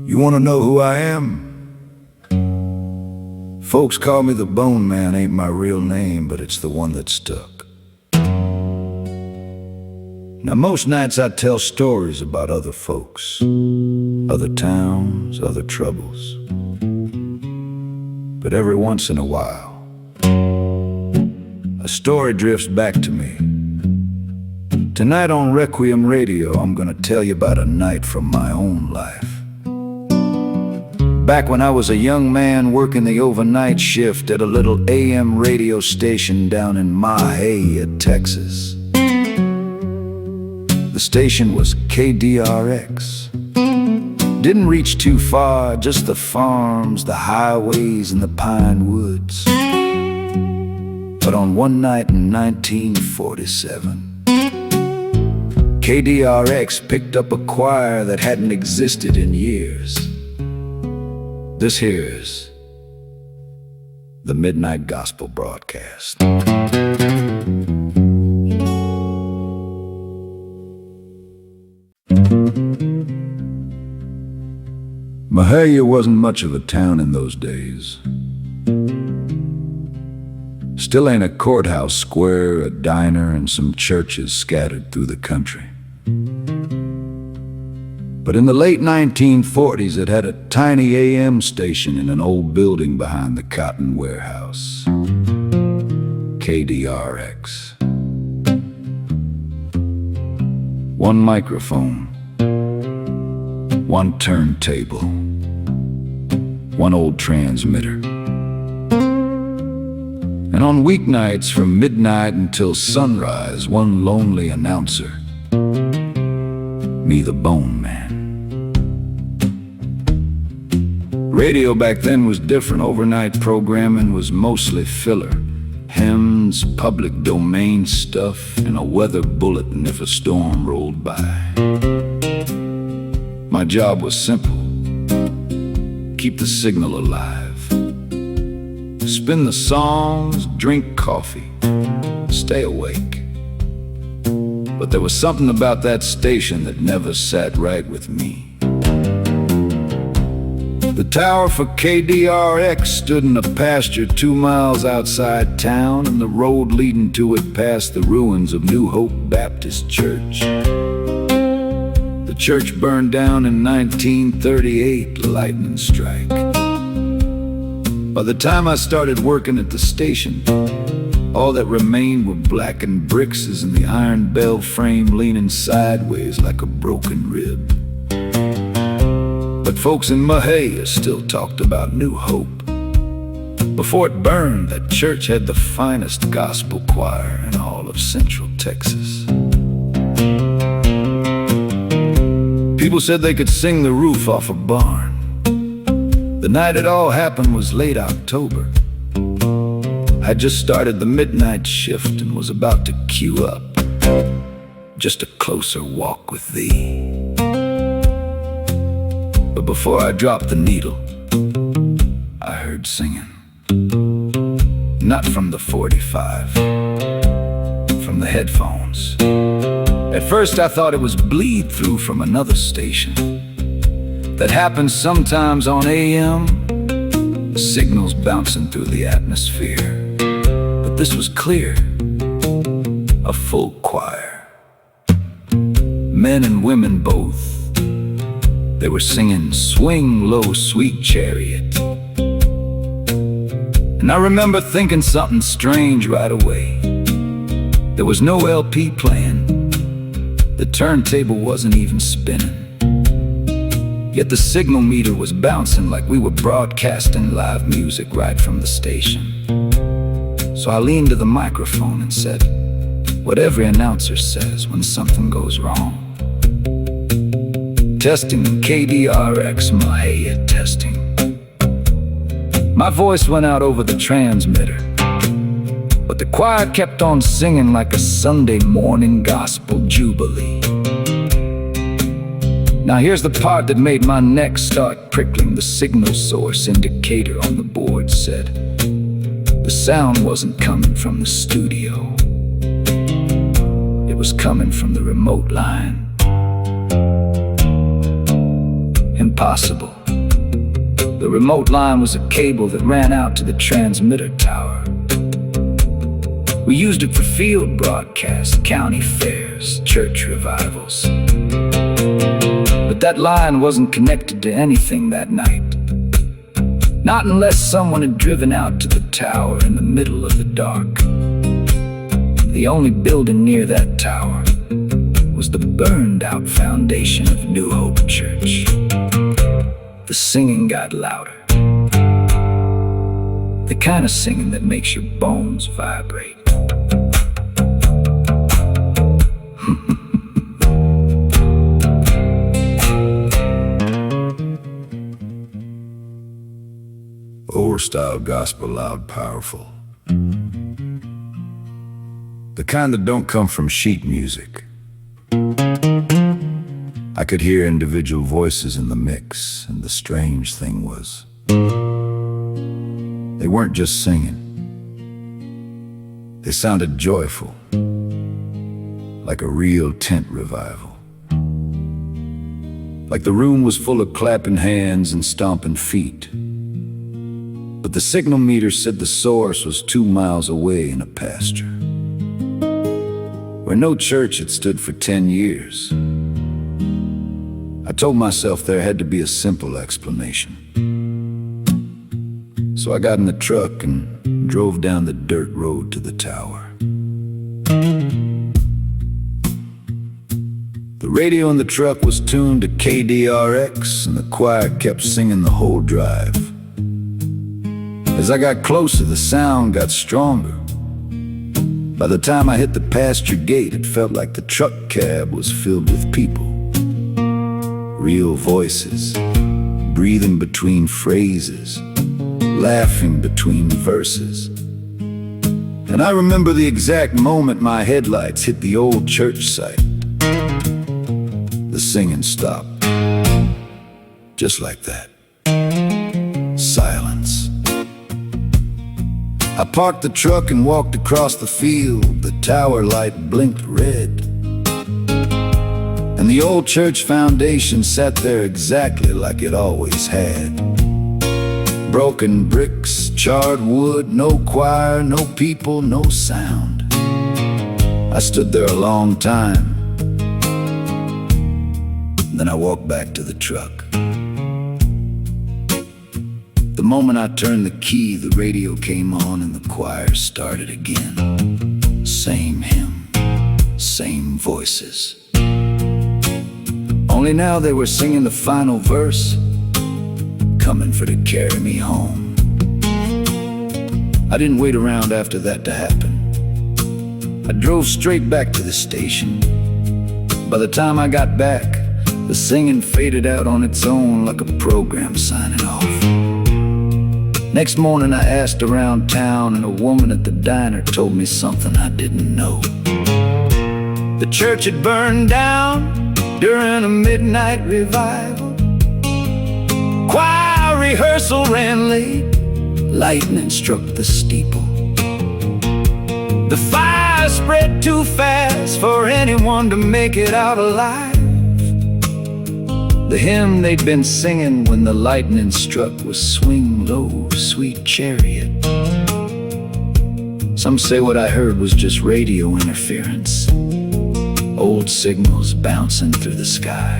You wanna know who I am? Folks call me the Bone Man, ain't my real name, but it's the one that stuck. Now most nights I tell stories about other folks, other towns, other troubles. But every once in a while, a story drifts back to me. Tonight on Requiem Radio, I'm gonna tell you about a night from my own life. Back when I was a young man working the overnight shift at a little AM radio station down in Mahia, Texas. The station was KDRX. Didn't reach too far, just the farms, the highways, and the pine woods. But on one night in 1947, KDRX picked up a choir that hadn't existed in years. This here's the Midnight Gospel Broadcast. Mahia wasn't much of a town in those days. Still ain't a courthouse square, a diner, and some churches scattered through the country. But in the late 1940s, it had a tiny AM station in an old building behind the cotton warehouse. KDRX. One microphone, one turntable, one old transmitter. And on weeknights from midnight until sunrise, one lonely announcer. Me, the Bone Man. Radio back then was different. Overnight programming was mostly filler. Hymns, public domain stuff, and a weather bulletin if a storm rolled by. My job was simple. Keep the signal alive. Spin the songs, drink coffee, stay awake. But there was something about that station that never sat right with me. The tower for KDRX stood in a pasture 2 miles outside town, and the road leading to it passed the ruins of New Hope Baptist Church. The church burned down in 1938, lightning strike. By the time I started working at the station, all that remained were blackened bricks in the iron bell frame leaning sideways like a broken rib. But folks in Mahia still talked about New Hope. Before it burned, that church had the finest gospel choir in all of Central Texas. People said they could sing the roof off a barn. The night it all happened was late October. I just started the midnight shift and was about to queue up just a closer walk with thee. But before I dropped the needle, I heard singing. Not from the 45, from the headphones. At first I thought it was bleed through from another station. That happens sometimes on AM, signals bouncing through the atmosphere. But this was clear, a full choir. Men and women both. They were singing Swing Low, Sweet Chariot. And I remember thinking something strange right away. There was no LP playing. The turntable wasn't even spinning. Yet the signal meter was bouncing like we were broadcasting live music right from the station. So I leaned to the microphone and said what every announcer says when something goes wrong. Testing KDRX, Mahia testing. My voice went out over the transmitter, but the choir kept on singing like a Sunday morning gospel jubilee. Now here's the part that made my neck start prickling. The signal source indicator on the board said the sound wasn't coming from the studio. It was coming from the remote line. Impossible. The remote line was a cable that ran out to the transmitter tower. We used it for field broadcasts, county fairs, church revivals. But that line wasn't connected to anything that night. Not unless someone had driven out to the tower in the middle of the dark. The only building near that tower was the burned-out foundation of New Hope Church. The singing got louder. The kind of singing that makes your bones vibrate. Old-style gospel, loud, powerful. The kind that don't come from sheet music. I could hear individual voices in the mix, and the strange thing was, they weren't just singing. They sounded joyful, like a real tent revival. Like the room was full of clapping hands and stomping feet. But the signal meter said the source was 2 miles away in a pasture, where no church had stood for 10 years. I told myself there had to be a simple explanation. So I got in the truck and drove down the dirt road to the tower. The radio in the truck was tuned to KDRX, and the choir kept singing the whole drive. As I got closer, the sound got stronger. By the time I hit the pasture gate, it felt like the truck cab was filled with people. Real voices, breathing between phrases, laughing between verses. And I remember the exact moment my headlights hit the old church site. The singing stopped. Just like that. Silence. I parked the truck and walked across the field. The tower light blinked red, and the old church foundation sat there exactly like it always had. Broken bricks, charred wood, no choir, no people, no sound. I stood there a long time. Then I walked back to the truck. The moment I turned the key, the radio came on and the choir started again. Same hymn, same voices. Only now they were singing the final verse, coming for to carry me home. I didn't wait around after that to happen. I drove straight back to the station. By the time I got back, the singing faded out on its own like a program signing off. Next morning I asked around town, and a woman at the diner told me something I didn't know. The church had burned down during a midnight revival. Choir rehearsal ran late, lightning struck the steeple. The fire spread too fast for anyone to make it out alive. The hymn they'd been singing when the lightning struck was "Swing Low, Sweet Chariot." Some say what I heard was just radio interference, old signals bouncing through the sky.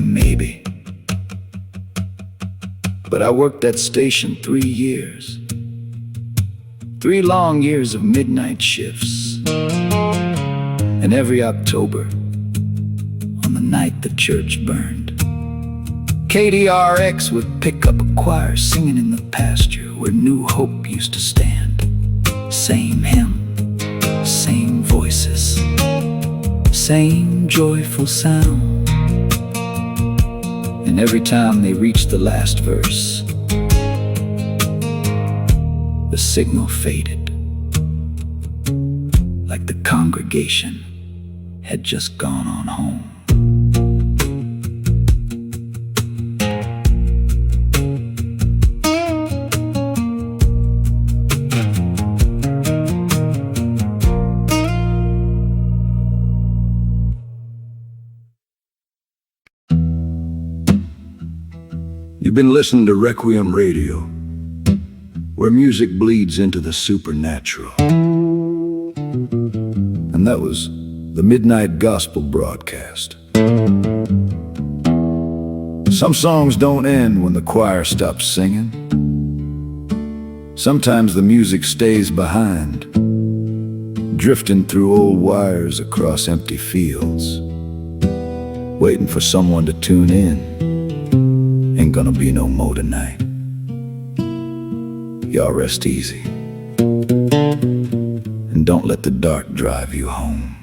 Maybe. But I worked that station 3 years. 3 long years of midnight shifts. And every October, on the night the church burned, KDRX would pick up a choir singing in the pasture where New Hope used to stand. Same hymn, same voices, same joyful sound. And every time they reached the last verse, the signal faded, like the congregation had just gone on home. You've been listening to Requiem Radio, where music bleeds into the supernatural. And that was the Midnight Gospel broadcast. Some songs don't end when the choir stops singing. Sometimes the music stays behind, drifting through old wires across empty fields, waiting for someone to tune in. Ain't gonna be no more tonight. Y'all rest easy, and don't let the dark drive you home.